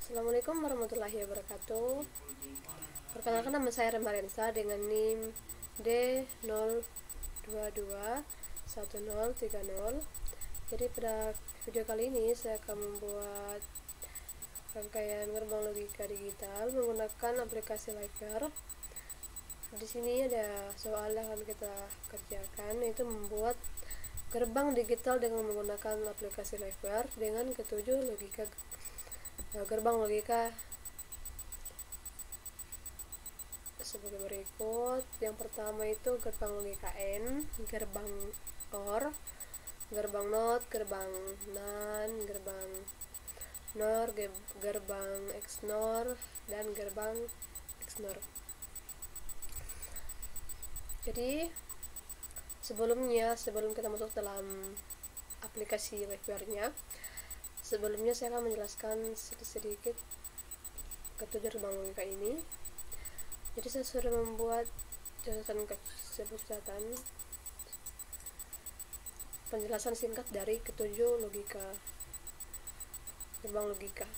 Assalamualaikum warahmatullahi wabarakatuh. Perkenalkan, nama saya Remarensa dengan NIM D0221030. Jadi pada video kali ini saya akan membuat rangkaian gerbang logika digital menggunakan aplikasi Liveware. Di sini ada soal yang akan kita kerjakan, yaitu membuat gerbang digital dengan menggunakan aplikasi Liveware dengan ketujuh logika gerbang logika sebagai berikut. Yang pertama itu gerbang logika N, gerbang OR, gerbang NOT, gerbang NAND, gerbang NOR, gerbang XNOR, dan gerbang XNOR. Jadi sebelum kita masuk dalam aplikasi Liveware-nya, sebelumnya saya akan menjelaskan sedikit ketujuh gerbang logika ini. Jadi saya sudah membuat catatan penjelasan singkat dari ketujuh gerbang logika.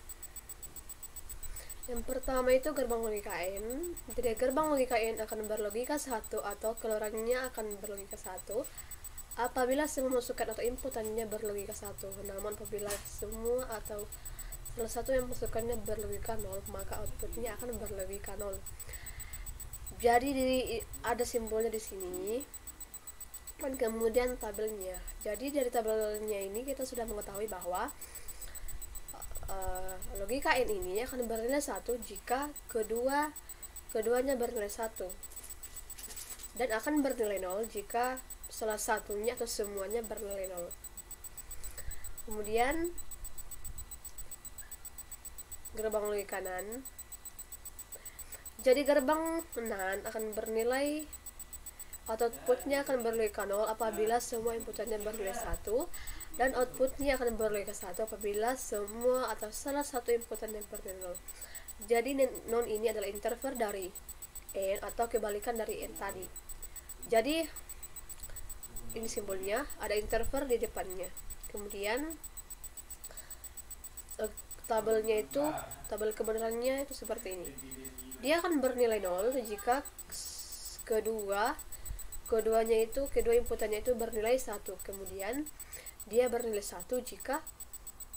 Yang pertama itu gerbang logika N. Jadi gerbang logika N akan berlogika 1 atau keluarannya akan berlogika 1 apabila semua masukan atau inputannya berlogika 1. Namun apabila semua atau salah satu yang masukannya berlogika 0, maka outputnya akan berlogika 0. Jadi ada simbolnya di sini dan kemudian tabelnya. Jadi dari tabelnya ini kita sudah mengetahui bahwa logika N ini akan bernilai 1 jika keduanya bernilai 1, dan akan bernilai 0 jika salah satunya atau semuanya bernilai 0. Kemudian gerbang logika NAND. Jadi gerbang NAND akan bernilai atau outputnya akan berlogika 0 apabila semua inputannya bernilai 1, dan outputnya akan berlogika 1 apabila semua atau salah satu inputannya bernilai 0. Jadi non ini adalah interval dari N atau kebalikan dari N tadi. Jadi ini simbolnya, ada interval di depannya. Kemudian tabel kebenarannya itu seperti ini. Dia akan bernilai 0 jika kedua inputannya itu bernilai 1. Kemudian dia bernilai 1 jika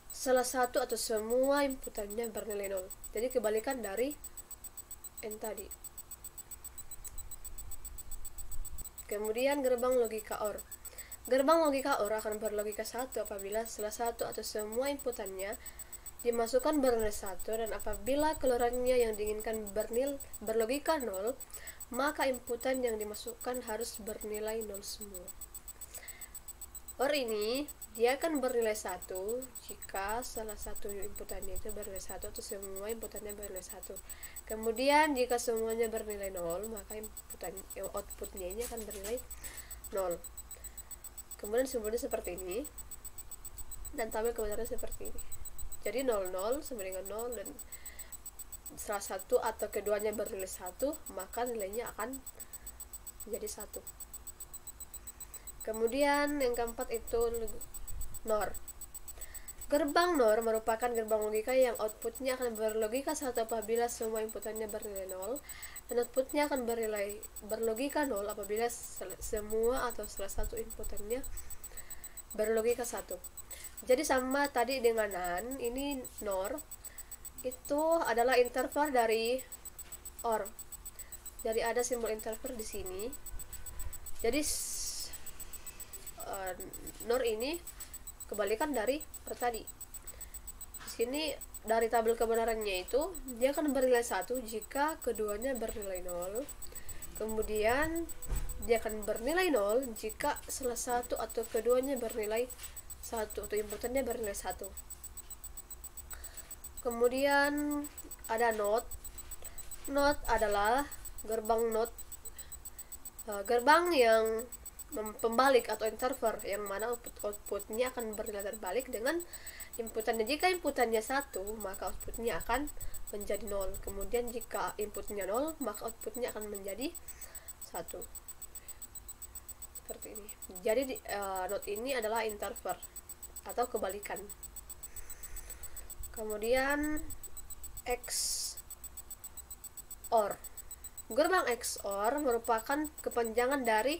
salah satu atau semua inputannya bernilai 0. Jadi kebalikan dari N tadi. Kemudian gerbang logika OR. Gerbang logika OR akan berlogika 1 apabila salah satu atau semua inputannya dimasukkan bernilai 1, dan apabila keluarannya yang diinginkan berlogika 0, maka inputan yang dimasukkan harus bernilai 0 semua. OR ini dia akan bernilai 1 jika salah satu inputannya itu bernilai 1 atau semua inputannya bernilai 1. Kemudian jika semuanya bernilai 0, maka outputnya ini akan bernilai 0. Kemudian simbolnya seperti ini dan tabel kebenaran seperti ini. Jadi 0 0 sama dengan 0, dan salah satu atau keduanya bernilai 1, maka nilainya akan menjadi 1. Kemudian yang keempat itu NOR. Gerbang NOR merupakan gerbang logika yang outputnya akan berlogika 1 apabila semua inputannya bernilai 0, dan outputnya akan berlogika 0 apabila semua atau salah satu inputannya berlogika 1. Jadi sama tadi dengan NAND, ini NOR itu adalah interval dari OR. Jadi ada simbol interval di sini. Jadi NOR ini kebalikan dari OR tadi. Di sini dari tabel kebenarannya itu dia akan bernilai 1 jika keduanya bernilai 0. Kemudian dia akan bernilai 0 jika salah satu atau keduanya bernilai 1 atau inputannya bernilai 1. Kemudian ada NOT. NOT adalah gerbang NOT, gerbang yang pembalik atau interval, yang mana outputnya akan bernilai terbalik dengan inputannya. Jika inputannya 1, maka outputnya akan menjadi 0. Kemudian jika inputnya 0, maka outputnya akan menjadi 1. Seperti ini. Jadi NOT ini adalah interval atau kebalikan. Kemudian XOR. Gerbang XOR merupakan kepanjangan dari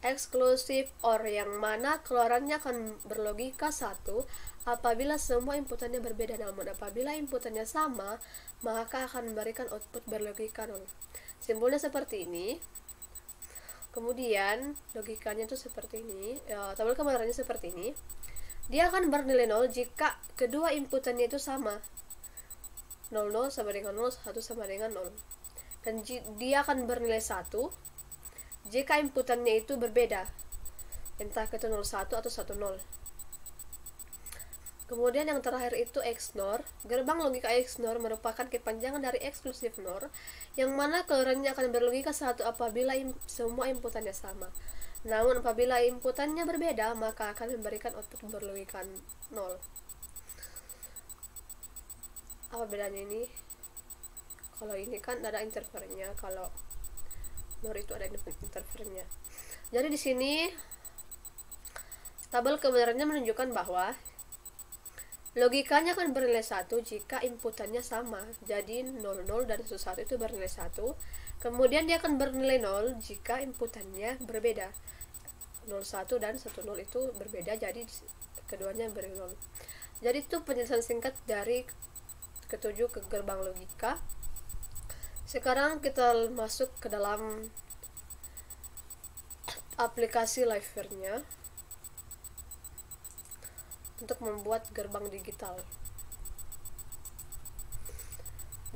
exclusive OR, yang mana keluarannya akan berlogika 1 apabila semua inputannya berbeda, namun apabila inputannya sama maka akan memberikan output berlogika 0. Simbolnya seperti ini. Kemudian logikanya itu seperti ini, tabel kebenarannya seperti ini. Dia akan bernilai 0 jika kedua inputannya itu sama. 00 sama dengan 0, 1 sama dengan 0. Dan dia akan bernilai 1 jika inputannya itu berbeda, entah itu 01 atau 10. Kemudian yang terakhir itu XNOR. Gerbang logika XNOR merupakan kepanjangan dari exclusive NOR, yang mana keluarannya akan berlogika 1 apabila semua inputannya sama. Namun apabila inputannya berbeda maka akan memberikan output berlogika 0. Apa bedanya ini? Kalau ini kan ada interferennya, kalau NOR itu ada interferennya. Jadi di sini tabel kebenarannya menunjukkan bahwa logikanya akan bernilai 1 jika inputannya sama. Jadi 00 dan 1 itu bernilai 1. Kemudian dia akan bernilai 0 jika inputannya berbeda. 01 dan 10 itu berbeda, jadi keduanya bernilai 0. Jadi itu penjelasan singkat dari ketujuh ke gerbang logika. Sekarang kita masuk ke dalam aplikasi Liveware-nya untuk membuat gerbang digital.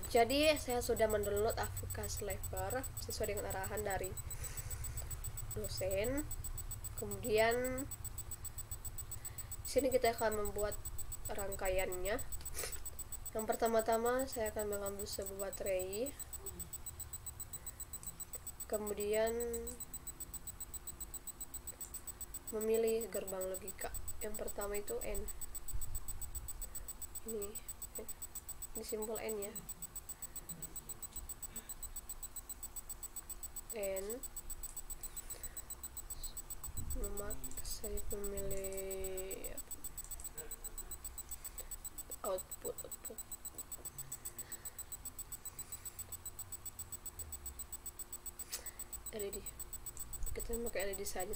Jadi saya sudah mendownload aplikasi Liveware sesuai dengan arahan dari dosen. Kemudian di sini kita akan membuat rangkaiannya. Yang pertama-tama saya akan mengambil sebuah tray. Kemudian memilih gerbang logika. Yang pertama itu N. Ini simbol N ya. N. Saya memilih output. LED. Kita pakai LED saja.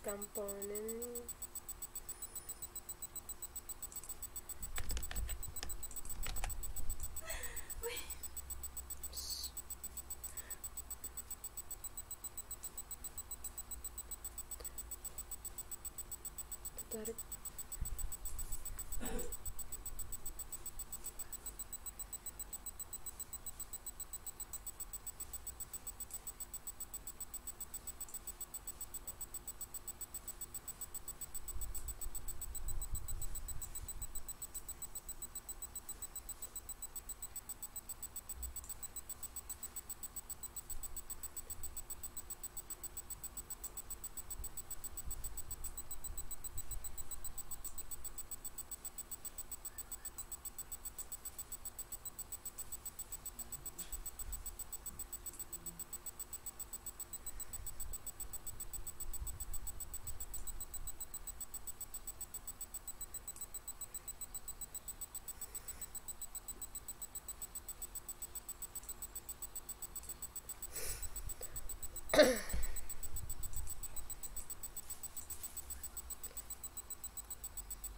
Component tarik.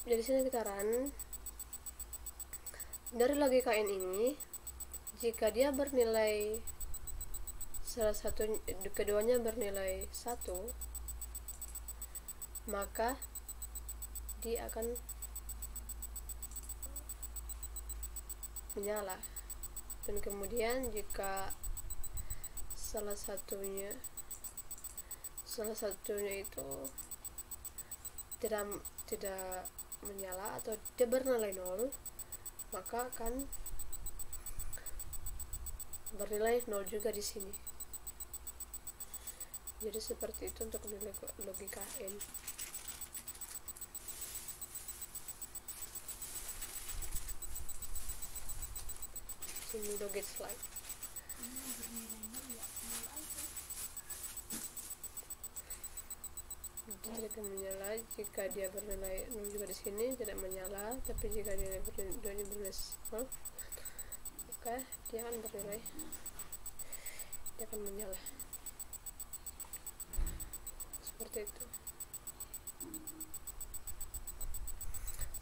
Jadi sini kita run. Dari logika N ini, jika dia bernilai keduanya bernilai 1, maka dia akan menyala. Dan kemudian jika salah satunya itu tidak tidak menyala atau dia bernilai 0, maka akan bernilai 0 juga di sini. Jadi seperti itu untuk nilai logika N. Sini logit slide. Tidak akan menyala jika dia bernilai 0 juga di sini, tidak menyala. Tapi jika dia bernilai 0, maka dia akan bernilai, dia akan menyala. Seperti itu.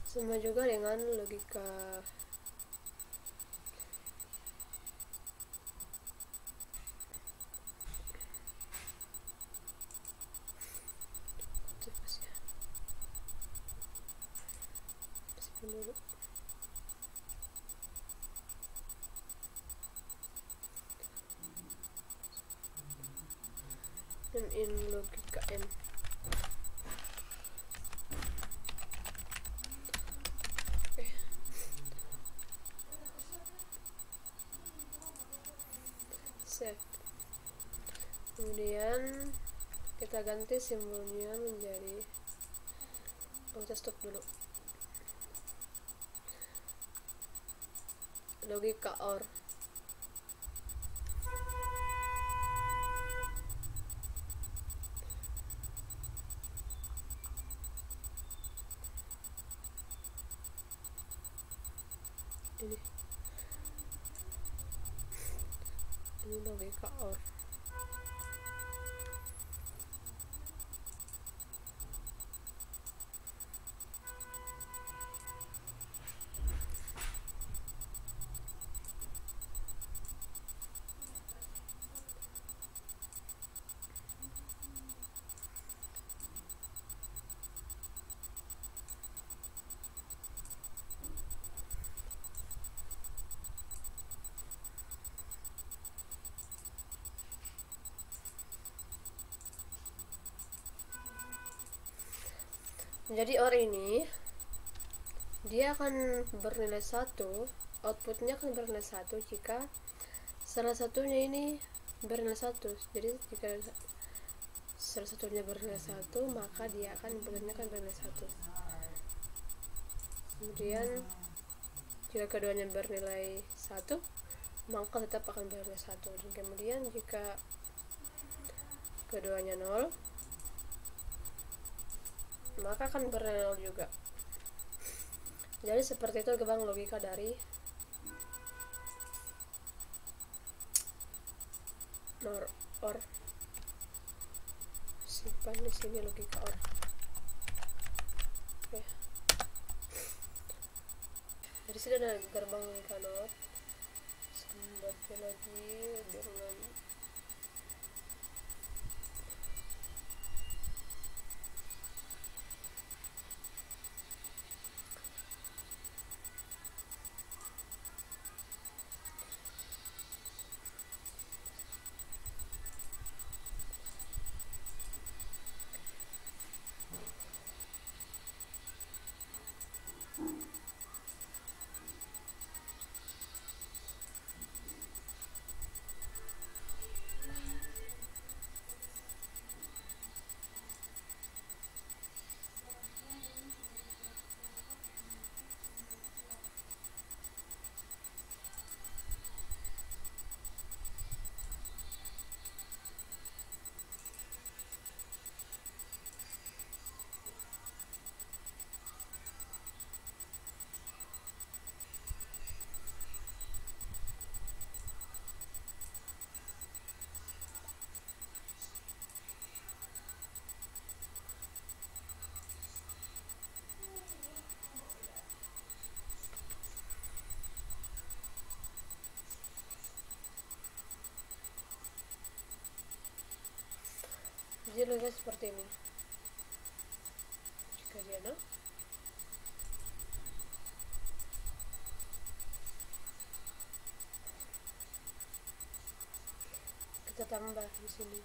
Sama juga dengan logika dulu. Dan in logika N. Save. Kemudian kita ganti simbolnya menjadi, kita stop dulu. Logika OR. Ini logika OR. Jadi OR ini dia akan bernilai 1, outputnya akan bernilai 1 jika salah satunya ini bernilai 1. Jadi jika salah satunya bernilai 1, maka dia akan inputnya akan bernilai 1. Kemudian jika keduanya bernilai 1, maka tetap akan bernilai 1. Dan kemudian jika keduanya 0, maka akan bernilai 0 juga. Jadi seperti itu gerbang logika dari OR. Simpan di sini logika OR. Oke. Jadi sudah ada gerbang logika NOR. Sumbernya lagi dengan jadi logika seperti ini. Jika dia 0, kita tambah di sini.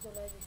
satu lagi.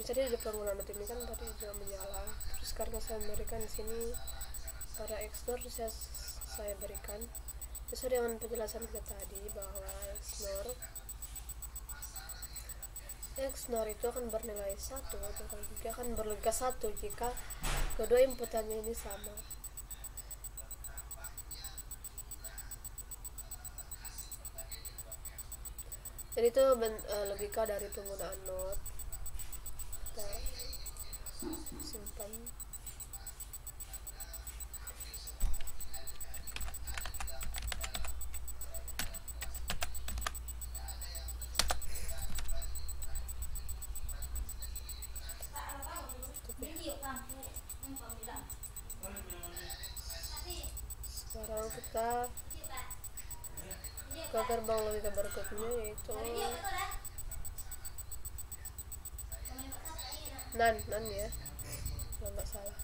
Jadi di penggunaan not ini kan tadi juga menyala, terus karena saya berikan di sini pada XNOR saya berikan sesuai dengan penjelasan kita tadi bahwa XNOR itu akan bernilai 1 atau kalau dia akan berlogika 1 jika kedua inputannya ini sama. Jadi itu logika dari penggunaan not. Kita simpan. Sekarang kita ke gerbang logika berikutnya, yaitu nan ya, kalau nggak salah.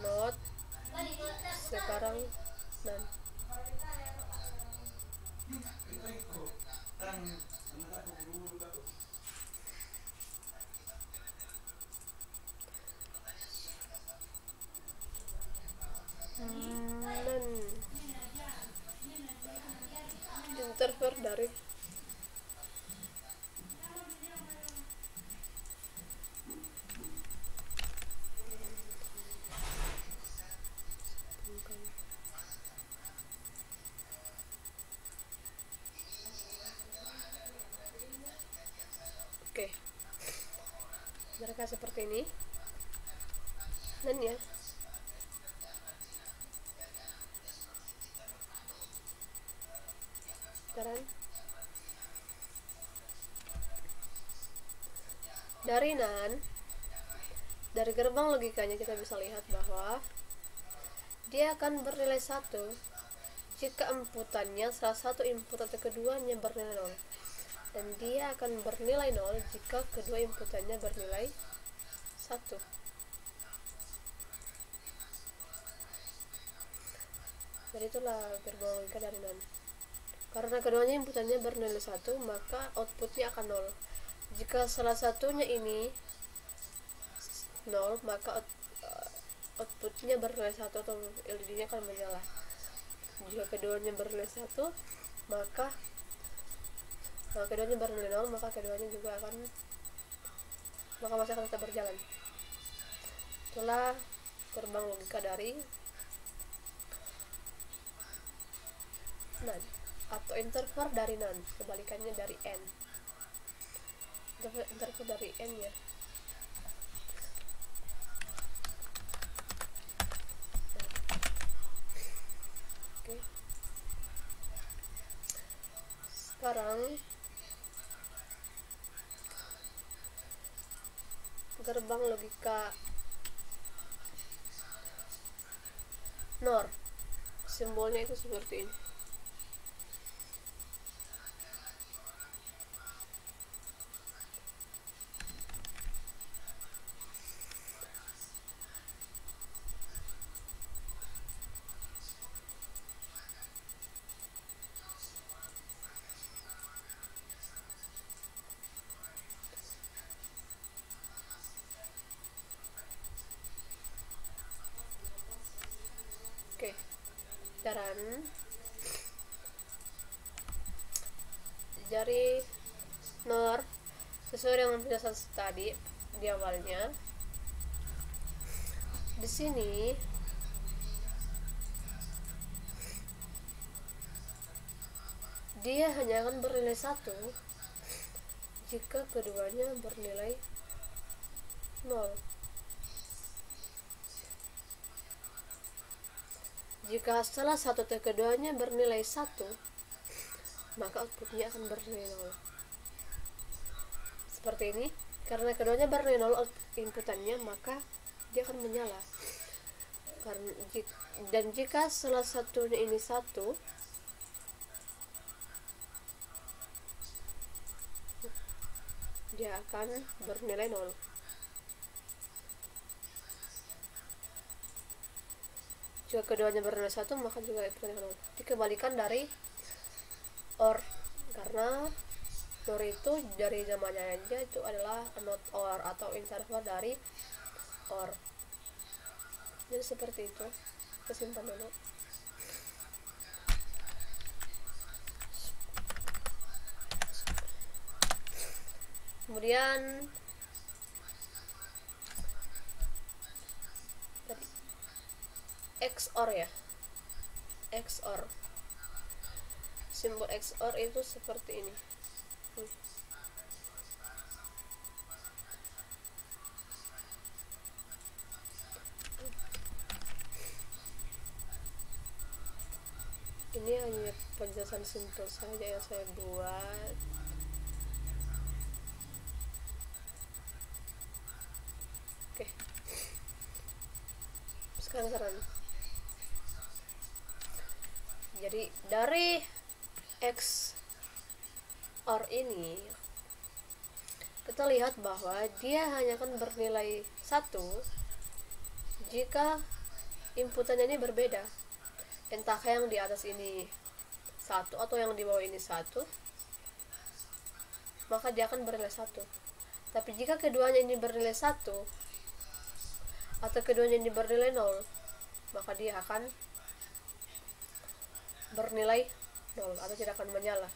Not sekarang nan. Interfer dari oke, mereka seperti ini dan ya sekarang dari nan, dari gerbang logikanya kita bisa lihat bahwa dia akan bernilai 1 jika inputannya salah satu input atau keduanya bernilai 0, dan dia akan bernilai 0 jika kedua inputannya bernilai 1. Jadi itulah gerbang logika dari NAND. Karena keduanya inputannya bernilai 1, maka outputnya akan 0. Jika salah satunya ini 0, maka outputnya bernilai 1 atau LED-nya akan menyala. Jika keduanya bernilai 1, maka keduanya bernilai 0, maka keduanya juga masih akan tetap berjalan. Itulah gerbang logika dari NAND atau interval dari NAND, kebalikannya dari N. Interval dari N ya. Oke. Sekarang gerbang logika NOR, simbolnya itu seperti ini. Oke, dan dari NOR sesuai dengan penjelasan tadi di awalnya, di sini dia hanya akan bernilai 1 jika keduanya bernilai 0. Jika salah satu atau keduanya bernilai 1, maka outputnya akan bernilai 0. Seperti ini, karena keduanya bernilai 0 inputannya, maka dia akan menyala. Dan jika salah satunya ini 1, dia akan bernilai 0. Jika keduanya bernilai 1, maka juga bernilai 0. Dikebalikan dari OR, karena OR itu dari zamannya aja itu adalah not OR atau interval dari OR. Jadi seperti itu. Kita simpan dulu. Kemudian tadi XOR ya, XOR, simbol XOR itu seperti ini. Ini hanya penjelasan simpel saja yang saya buat. Oke, sekarang saran. Jadi dari XOR ini kita lihat bahwa dia hanya akan bernilai 1 jika inputannya ini berbeda. Entah yang di atas ini 1 atau yang di bawah ini 1, maka dia akan bernilai 1. Tapi jika keduanya ini bernilai 1 atau keduanya ini bernilai 0, maka dia akan bernilai 0 atau tidak akan menyala.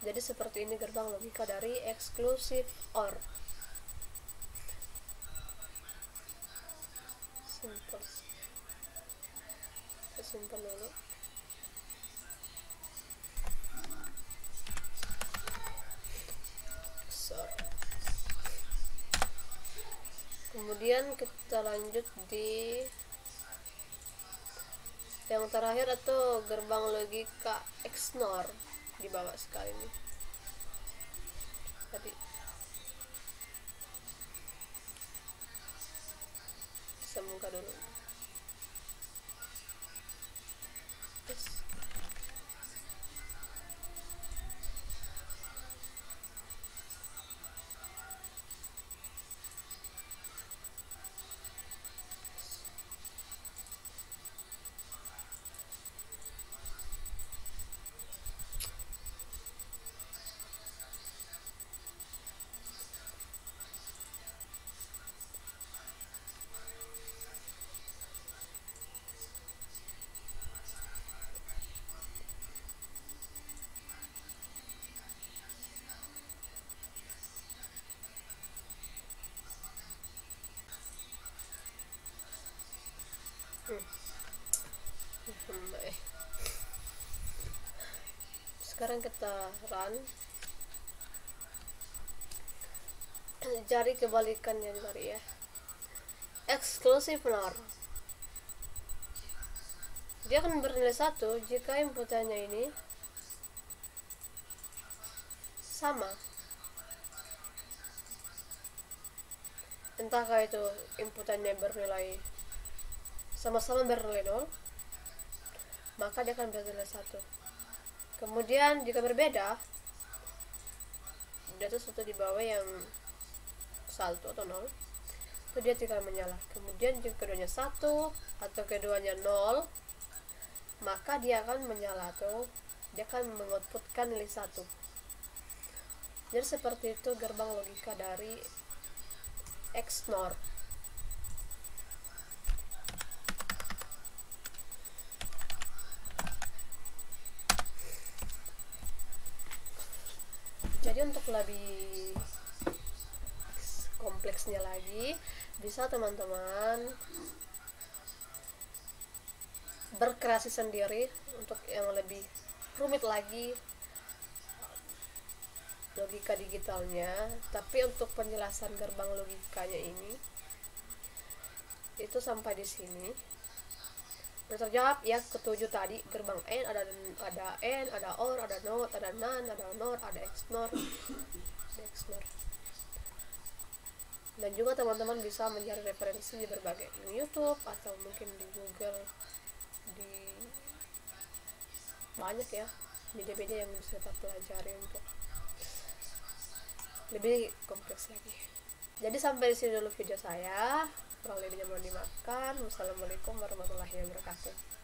Jadi seperti ini gerbang logika dari exclusive OR. Simpan dulu. Kemudian kita lanjut di yang terakhir atau gerbang logika XNOR di bawah sekali ini. Tadi saya buka dulu. Sekarang kita run, cari kebalikannya tadi ya, eksklusif NOR. Dia akan bernilai 1 jika inputannya ini sama, entahkah itu inputannya bernilai sama-sama bernilai 0, maka dia akan bernilai 1. Kemudian jika berbeda, dia tuh satu di bawah yang 1 atau 0, itu dia tinggal menyala. Kemudian jika keduanya 1 atau keduanya 0, maka dia akan menyala atau dia akan mengoutputkan nilai 1. Jadi seperti itu gerbang logika dari XNOR. Jadi untuk lebih kompleksnya lagi, bisa teman-teman berkreasi sendiri untuk yang lebih rumit lagi logika digitalnya. Tapi untuk penjelasan gerbang logikanya ini itu sampai di sini. Udah terjawab ya ketujuh tadi. Gerbang AND ada AND, ada OR, ada NOT, ada NAND, ada NOR, ada XNOR, dan juga teman-teman bisa mencari referensi di berbagai YouTube atau mungkin di Google, di banyak ya media-media yang bisa kita pelajari untuk lebih kompleks lagi. Jadi sampai di sini dulu video saya, kurang lebihnya mohon dimaafkan. Wassalamualaikum warahmatullahi wabarakatuh.